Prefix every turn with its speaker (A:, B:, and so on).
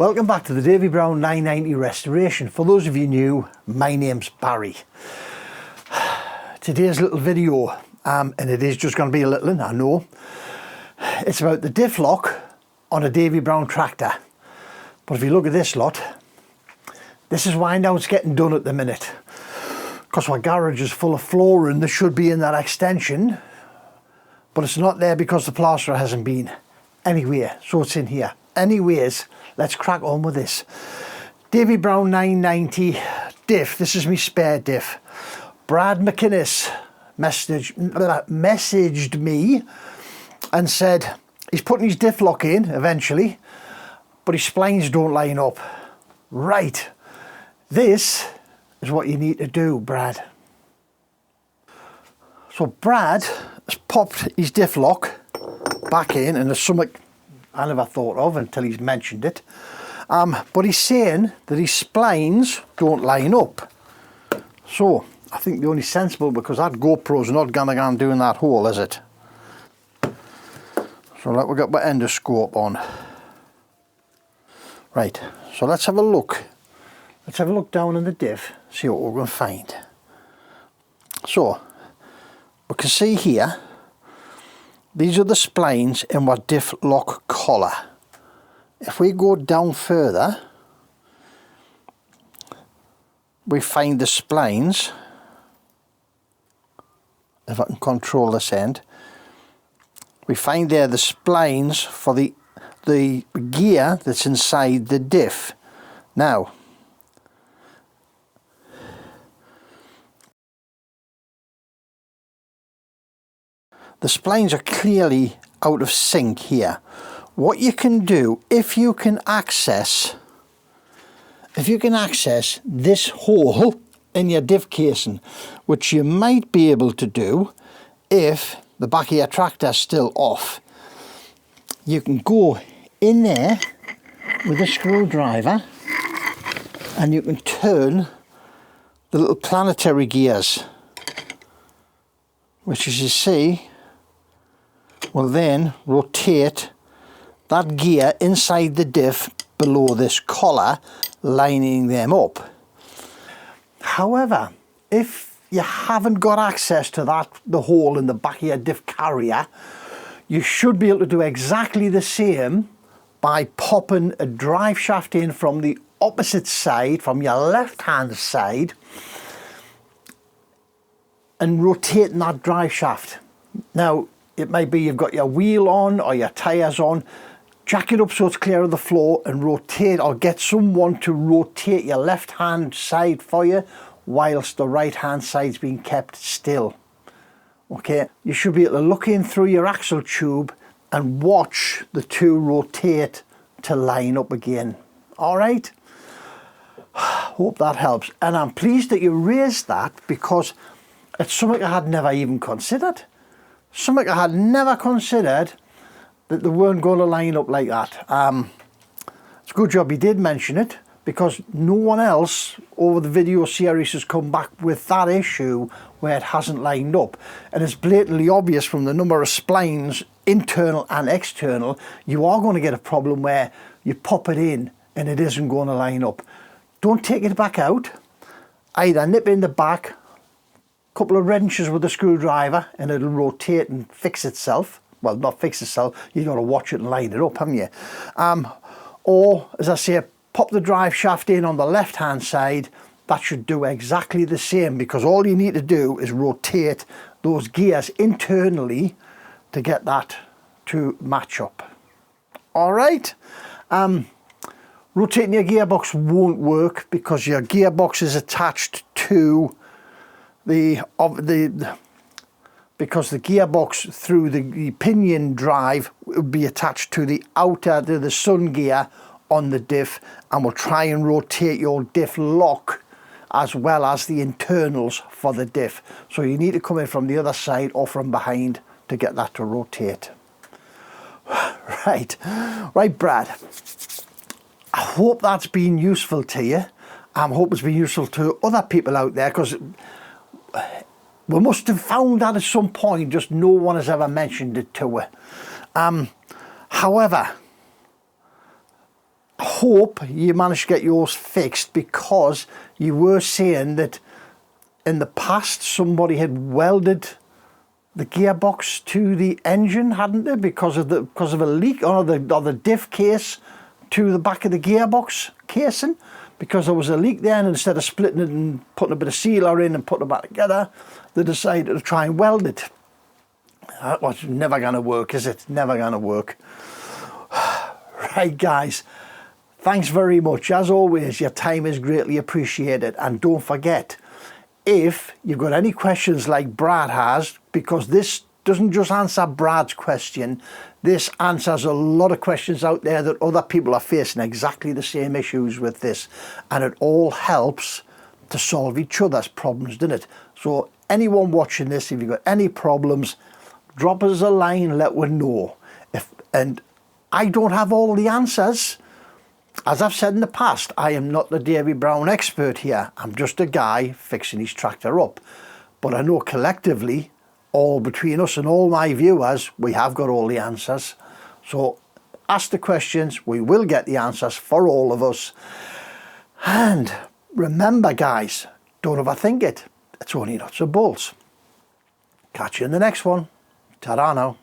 A: Welcome back to the DB990 restoration. For those of you new, my name's Barry. Today's little video, and it is just going to be a little one, I know. It's about the diff lock on a Davy Brown tractor. But if you look at this lot, this is why now it's getting done at the minute. Because my garage is full of flooring that should be in that extension, but it's not there because the plasterer hasn't been anywhere, so it's in here. Anyways, let's crack on with this. DB990 diff. This is my spare diff. Brad McInnes messaged me and said he's putting his diff lock in eventually, but his splines don't line up. Right, this is what you need to do, Brad. So Brad has popped his diff lock back in, and there's something I never thought of until he's mentioned it. But he's saying that his splines don't line up. So I think the only sensible, because that GoPro's not gonna go and doing that hole, is it? So we've got my endoscope on. Right, so let's have a look. Let's have a look down in the diff, see what we're going to find. So we can see here, these are the splines in our diff lock collar. If we go down further, we find the splines. If I can control this end, we find there the splines for the gear that's inside the diff. Now, the splines are clearly out of sync here. What you can do, if you can access this hole in your diff casing, which you might be able to do if the back of your tractor's still off, you can go in there with a screwdriver and you can turn the little planetary gears, which, as you see, will then rotate that gear inside the diff below this collar, lining them up. However, if you haven't got access to the hole in the back of your diff carrier, you should be able to do exactly the same by popping a drive shaft in from the opposite side, from your left hand side, and rotating that drive shaft. Now, it might be you've got your wheel on or your tyres on. Jack it up so it's clear of the floor and rotate, or get someone to rotate your left hand side for you whilst the right hand side's being kept still. Okay, you should be able to look in through your axle tube and watch the two rotate to line up again. All right, hope that helps, and I'm pleased that you raised that, because it's something I had never even considered. Something I had never considered, that they weren't going to line up like that. It's a good job you did mention it, because no one else over the video series has come back with that issue where it hasn't lined up. And it's blatantly obvious from the number of splines, internal and external, you are going to get a problem where you pop it in and it isn't going to line up. Don't take it back out. Either nip in the back, couple of wrenches with a screwdriver, and it'll rotate and fix itself. Well, not fix itself, you've got to watch it and line it up, haven't you? Or, as I say, pop the drive shaft in on the left hand side. That should do exactly the same, because all you need to do is rotate those gears internally to get that to match up. All right. Rotating your gearbox won't work, because your gearbox is attached to because the gearbox through the pinion drive would be attached to the sun gear on the diff, and will try and rotate your diff lock as well as the internals for the diff. So you need to come in from the other side or from behind to get that to rotate. Right, Brad, I hope that's been useful to you. I hope it's been useful to other people out there, because we must have found that at some point, just no one has ever mentioned it to her. However, hope you managed to get yours fixed, because you were saying that in the past somebody had welded the gearbox to the engine, hadn't they, because of a leak, or the diff case to the back of the gearbox casing, because there was a leak there, and instead of splitting it and putting a bit of sealer in and putting it back together, they decided to try and weld it. That was never going to work, is it? Never going to work. Right, guys, thanks very much. As always, your time is greatly appreciated, and don't forget, if you've got any questions like Brad has, because this doesn't just answer Brad's question, this answers a lot of questions out there that other people are facing exactly the same issues with this, and it all helps to solve each other's problems, doesn't it? So anyone watching this, if you've got any problems, drop us a line, let us know. And I don't have all the answers. As I've said in the past, I am not the Davy Brown expert here. I'm just a guy fixing his tractor up. But I know collectively, all between us and all my viewers, we have got all the answers. So ask the questions, we will get the answers for all of us. And remember, guys, don't overthink it. It's only nuts and bolts. Catch you in the next one. Ta-ra now.